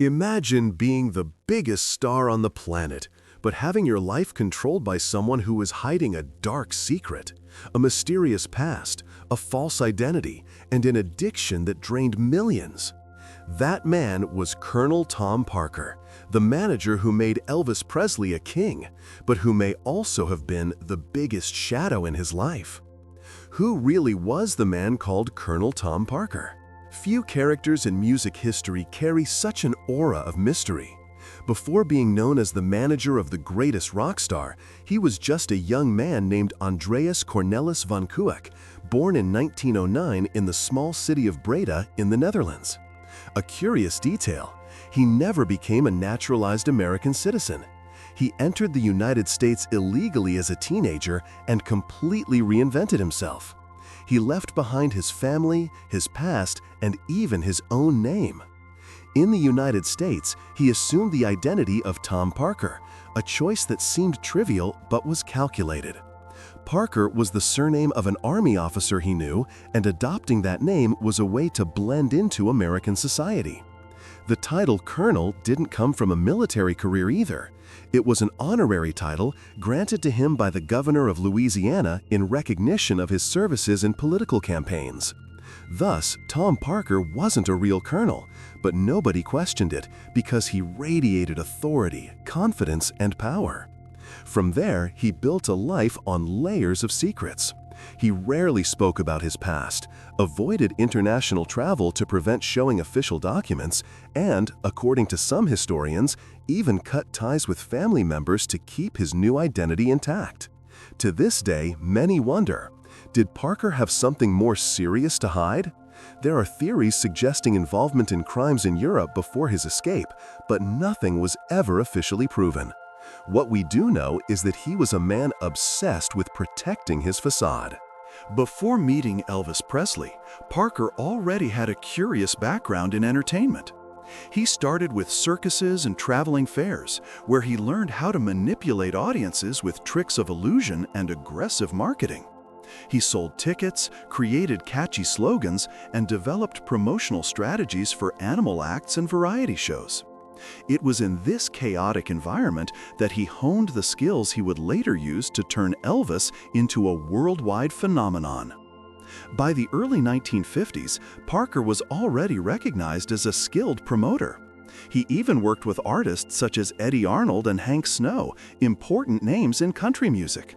Imagine being the biggest star on the planet, but having your life controlled by someone who is hiding a dark secret, a mysterious past, a false identity, and an addiction that drained millions. That man was Colonel Tom Parker, the manager who made Elvis Presley a king, but who may also have been the biggest shadow in his life. Who really was the man called Colonel Tom Parker? Few characters in music history carry such an aura of mystery. Before being known as the manager of the greatest rock star, he was just a young man named Andreas Cornelis van Kuijk, born in 1909 in the small city of Breda in the Netherlands. A curious detail, he never became a naturalized American citizen. He entered the United States illegally as a teenager and completely reinvented himself. He left behind his family, his past, and even his own name. In the United States, he assumed the identity of Tom Parker, a choice that seemed trivial but was calculated. Parker was the surname of an army officer he knew, and adopting that name was a way to blend into American society. The title Colonel didn't come from a military career either. It was an honorary title granted to him by the governor of Louisiana in recognition of his services in political campaigns. Thus, Tom Parker wasn't a real colonel, but nobody questioned it because he radiated authority, confidence, and power. From there, he built a life on layers of secrets. He rarely spoke about his past, avoided international travel to prevent showing official documents, and, according to some historians, even cut ties with family members to keep his new identity intact. To this day, many wonder, did Parker have something more serious to hide? There are theories suggesting involvement in crimes in Europe before his escape, but nothing was ever officially proven. What we do know is that he was a man obsessed with protecting his facade. Before meeting Elvis Presley, Parker already had a curious background in entertainment. He started with circuses and traveling fairs, where he learned how to manipulate audiences with tricks of illusion and aggressive marketing. He sold tickets, created catchy slogans, and developed promotional strategies for animal acts and variety shows. It was in this chaotic environment that he honed the skills he would later use to turn Elvis into a worldwide phenomenon. By the early 1950s, Parker was already recognized as a skilled promoter. He even worked with artists such as Eddie Arnold and Hank Snow, important names in country music.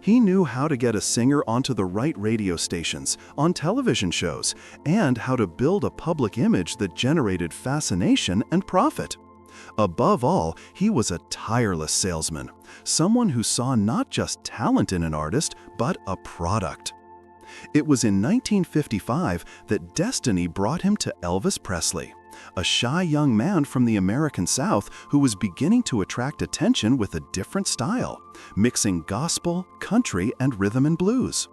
He knew how to get a singer onto the right radio stations, on television shows, and how to build a public image that generated fascination and profit. Above all, he was a tireless salesman, someone who saw not just talent in an artist, but a product. It was in 1955 that destiny brought him to Elvis Presley, a shy young man from the American South who was beginning to attract attention with a different style, mixing gospel, country, and rhythm and blues.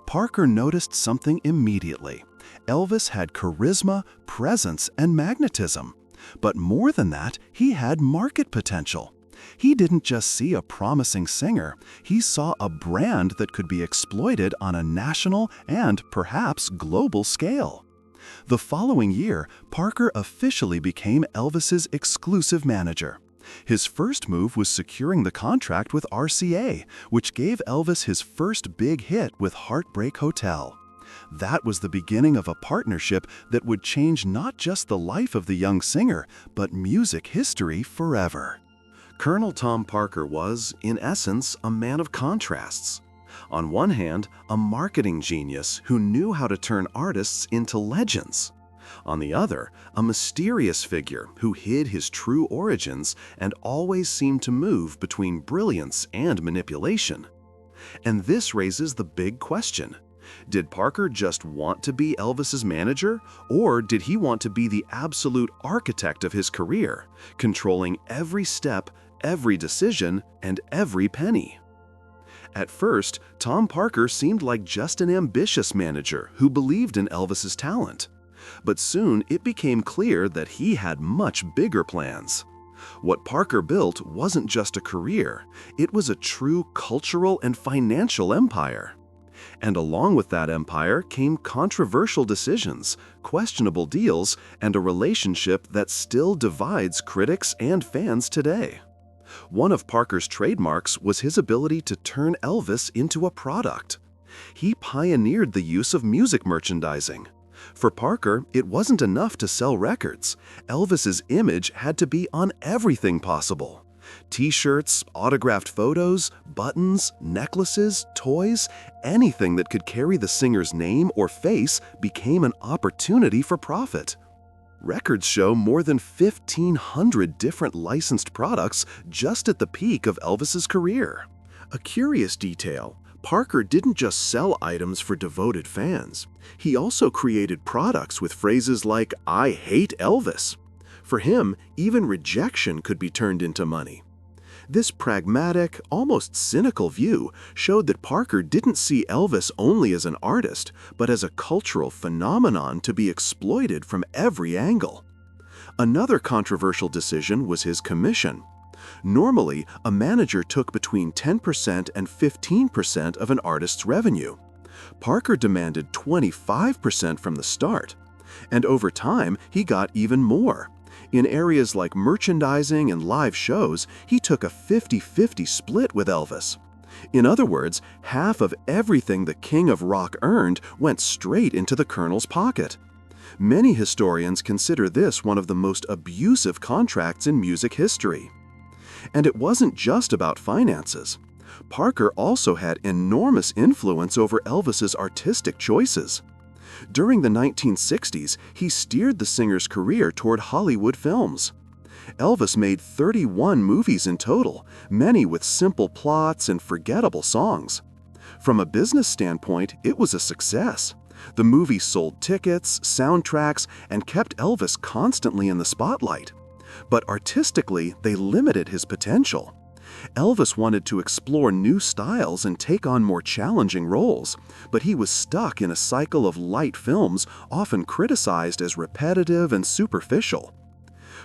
Parker noticed something immediately. Elvis had charisma, presence, and magnetism. But more than that, he had market potential. He didn't just see a promising singer, he saw a brand that could be exploited on a national and perhaps global scale. The following year, Parker officially became Elvis's exclusive manager. His first move was securing the contract with RCA, which gave Elvis his first big hit with Heartbreak Hotel. That was the beginning of a partnership that would change not just the life of the young singer, but music history forever. Colonel Tom Parker was, in essence, a man of contrasts. On one hand, a marketing genius who knew how to turn artists into legends. On the other, a mysterious figure who hid his true origins and always seemed to move between brilliance and manipulation. And this raises the big question. Did Parker just want to be Elvis's manager, or did he want to be the absolute architect of his career, controlling every step, every decision, and every penny? At first, Tom Parker seemed like just an ambitious manager who believed in Elvis's talent. But soon it became clear that he had much bigger plans. What Parker built wasn't just a career, it was a true cultural and financial empire. And along with that empire came controversial decisions, questionable deals, and a relationship that still divides critics and fans today. One of Parker's trademarks was his ability to turn Elvis into a product. He pioneered the use of music merchandising. For Parker, it wasn't enough to sell records. Elvis's image had to be on everything possible. T-shirts, autographed photos, buttons, necklaces, toys, anything that could carry the singer's name or face became an opportunity for profit. Records show more than 1,500 different licensed products just at the peak of Elvis's career. A curious detail: Parker didn't just sell items for devoted fans. He also created products with phrases like, "I hate Elvis." For him, even rejection could be turned into money. This pragmatic, almost cynical view showed that Parker didn't see Elvis only as an artist, but as a cultural phenomenon to be exploited from every angle. Another controversial decision was his commission. Normally, a manager took between 10% and 15% of an artist's revenue. Parker demanded 25% from the start. And over time, he got even more. In areas like merchandising and live shows, he took a 50-50 split with Elvis. In other words, half of everything the King of Rock earned went straight into the Colonel's pocket. Many historians consider this one of the most abusive contracts in music history. And it wasn't just about finances. Parker also had enormous influence over Elvis's artistic choices. During the 1960s, he steered the singer's career toward Hollywood films. Elvis made 31 movies in total, many with simple plots and forgettable songs. From a business standpoint, it was a success. The movies sold tickets, soundtracks, and kept Elvis constantly in the spotlight. But artistically, they limited his potential. Elvis wanted to explore new styles and take on more challenging roles, but he was stuck in a cycle of light films, often criticized as repetitive and superficial.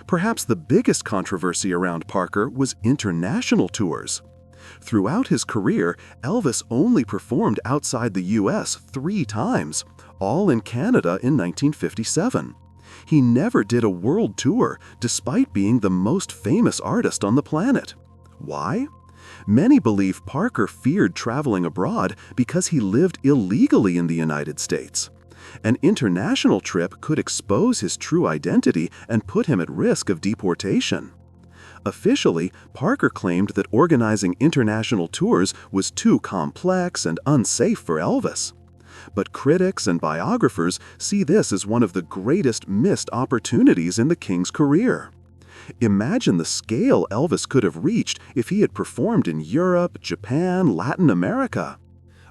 Perhaps the biggest controversy around Parker was international tours. Throughout his career, Elvis only performed outside the U.S. 3 times, all in Canada in 1957. He never did a world tour, despite being the most famous artist on the planet. Why? Many believe Parker feared traveling abroad because he lived illegally in the United States. An international trip could expose his true identity and put him at risk of deportation. Officially, Parker claimed that organizing international tours was too complex and unsafe for Elvis. But critics and biographers see this as one of the greatest missed opportunities in the King's career. Imagine the scale Elvis could have reached if he had performed in Europe, Japan, Latin America.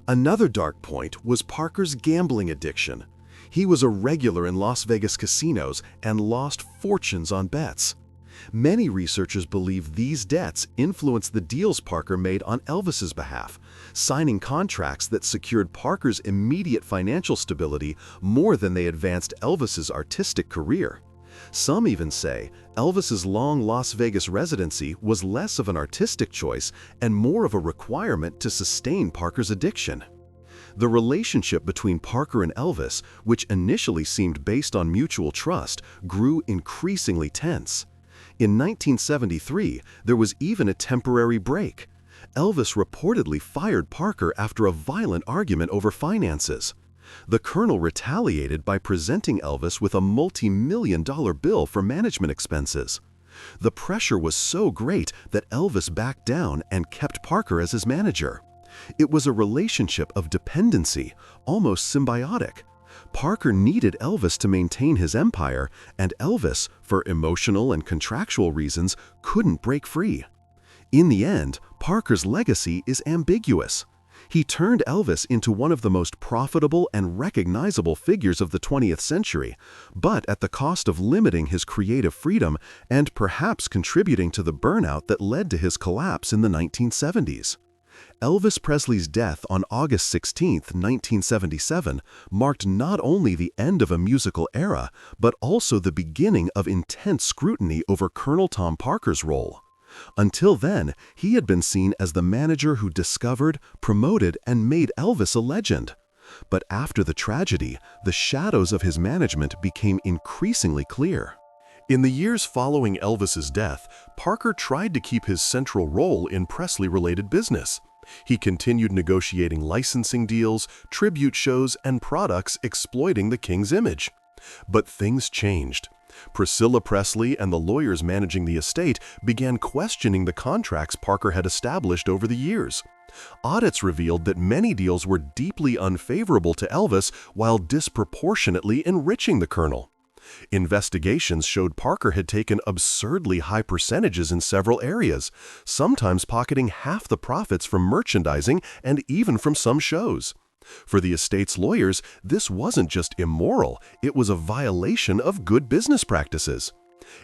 Another dark point was Parker's gambling addiction. He was a regular in Las Vegas casinos and lost fortunes on bets. Many researchers believe these debts influenced the deals Parker made on Elvis's behalf, signing contracts that secured Parker's immediate financial stability more than they advanced Elvis's artistic career. Some even say Elvis's long Las Vegas residency was less of an artistic choice and more of a requirement to sustain Parker's addiction. The relationship between Parker and Elvis, which initially seemed based on mutual trust, grew increasingly tense. In 1973, there was even a temporary break. Elvis reportedly fired Parker after a violent argument over finances. The Colonel retaliated by presenting Elvis with a multi-million-dollar bill for management expenses. The pressure was so great that Elvis backed down and kept Parker as his manager. It was a relationship of dependency, almost symbiotic. Parker needed Elvis to maintain his empire, and Elvis, for emotional and contractual reasons, couldn't break free. In the end, Parker's legacy is ambiguous. He turned Elvis into one of the most profitable and recognizable figures of the 20th century, but at the cost of limiting his creative freedom and perhaps contributing to the burnout that led to his collapse in the 1970s. Elvis Presley's death on August 16, 1977, marked not only the end of a musical era, but also the beginning of intense scrutiny over Colonel Tom Parker's role. Until then, he had been seen as the manager who discovered, promoted, and made Elvis a legend. But after the tragedy, the shadows of his management became increasingly clear. In the years following Elvis's death, Parker tried to keep his central role in Presley-related business. He continued negotiating licensing deals, tribute shows, and products exploiting the king's image. But things changed. Priscilla Presley and the lawyers managing the estate began questioning the contracts Parker had established over the years. Audits revealed that many deals were deeply unfavorable to Elvis while disproportionately enriching the Colonel. Investigations showed Parker had taken absurdly high percentages in several areas, sometimes pocketing half the profits from merchandising and even from some shows. For the estate's lawyers, this wasn't just immoral, it was a violation of good business practices.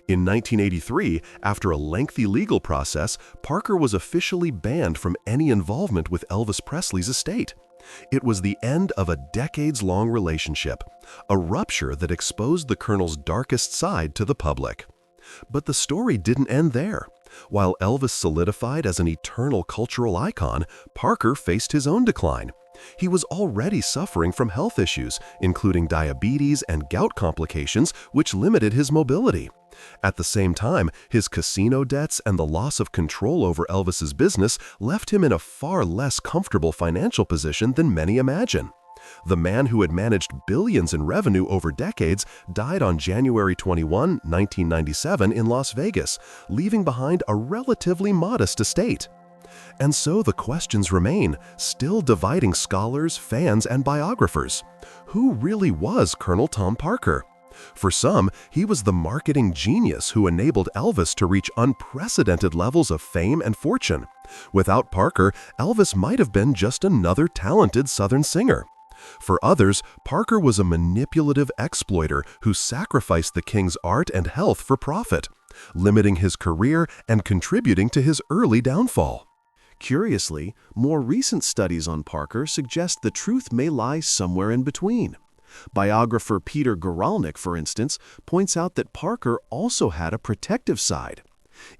In 1983, after a lengthy legal process, Parker was officially banned from any involvement with Elvis Presley's estate. It was the end of a decades-long relationship, a rupture that exposed the Colonel's darkest side to the public. But the story didn't end there. While Elvis solidified as an eternal cultural icon, Parker faced his own decline. He was already suffering from health issues, including diabetes and gout complications, which limited his mobility. At the same time, his casino debts and the loss of control over Elvis's business left him in a far less comfortable financial position than many imagine. The man who had managed billions in revenue over decades died on January 21, 1997 in Las Vegas, leaving behind a relatively modest estate. And so the questions remain, still dividing scholars, fans, and biographers. Who really was Colonel Tom Parker? For some, he was the marketing genius who enabled Elvis to reach unprecedented levels of fame and fortune. Without Parker, Elvis might have been just another talented Southern singer. For others, Parker was a manipulative exploiter who sacrificed the king's art and health for profit, limiting his career and contributing to his early downfall. Curiously, more recent studies on Parker suggest the truth may lie somewhere in between. Biographer Peter Guralnick, for instance, points out that Parker also had a protective side.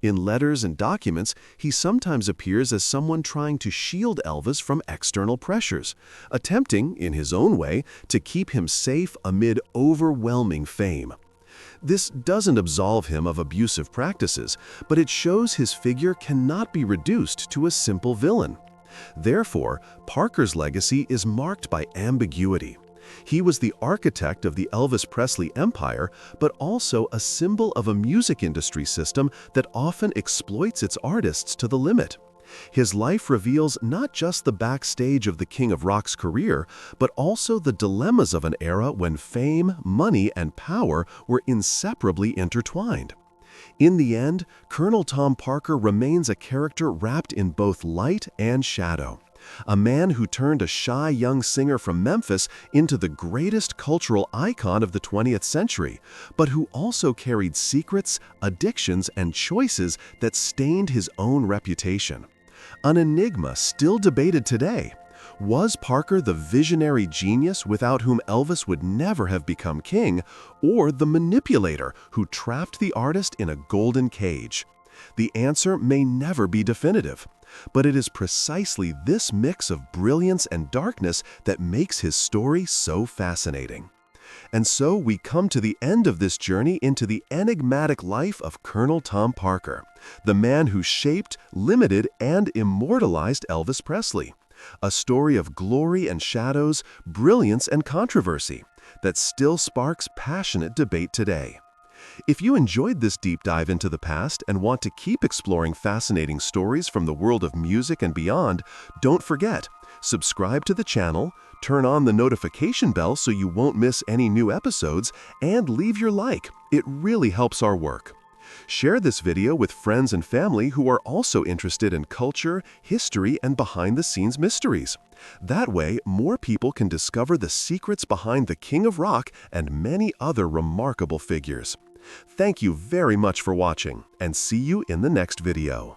In letters and documents, he sometimes appears as someone trying to shield Elvis from external pressures, attempting, in his own way, to keep him safe amid overwhelming fame. This doesn't absolve him of abusive practices, but it shows his figure cannot be reduced to a simple villain. Therefore, Parker's legacy is marked by ambiguity. He was the architect of the Elvis Presley empire, but also a symbol of a music industry system that often exploits its artists to the limit. His life reveals not just the backstage of the King of Rock's career, but also the dilemmas of an era when fame, money, and power were inseparably intertwined. In the end, Colonel Tom Parker remains a character wrapped in both light and shadow. A man who turned a shy young singer from Memphis into the greatest cultural icon of the 20th century, but who also carried secrets, addictions, and choices that stained his own reputation. An enigma still debated today. Was Parker the visionary genius without whom Elvis would never have become king, or the manipulator who trapped the artist in a golden cage? The answer may never be definitive, but it is precisely this mix of brilliance and darkness that makes his story so fascinating. And so we come to the end of this journey into the enigmatic life of Colonel Tom Parker, the man who shaped, limited, and immortalized Elvis Presley. A story of glory and shadows, brilliance and controversy that still sparks passionate debate today. If you enjoyed this deep dive into the past and want to keep exploring fascinating stories from the world of music and beyond, don't forget, subscribe to the channel, turn on the notification bell so you won't miss any new episodes, and leave your like. It really helps our work. Share this video with friends and family who are also interested in culture, history, and behind-the-scenes mysteries. That way, more people can discover the secrets behind the King of Rock and many other remarkable figures. Thank you very much for watching, and see you in the next video.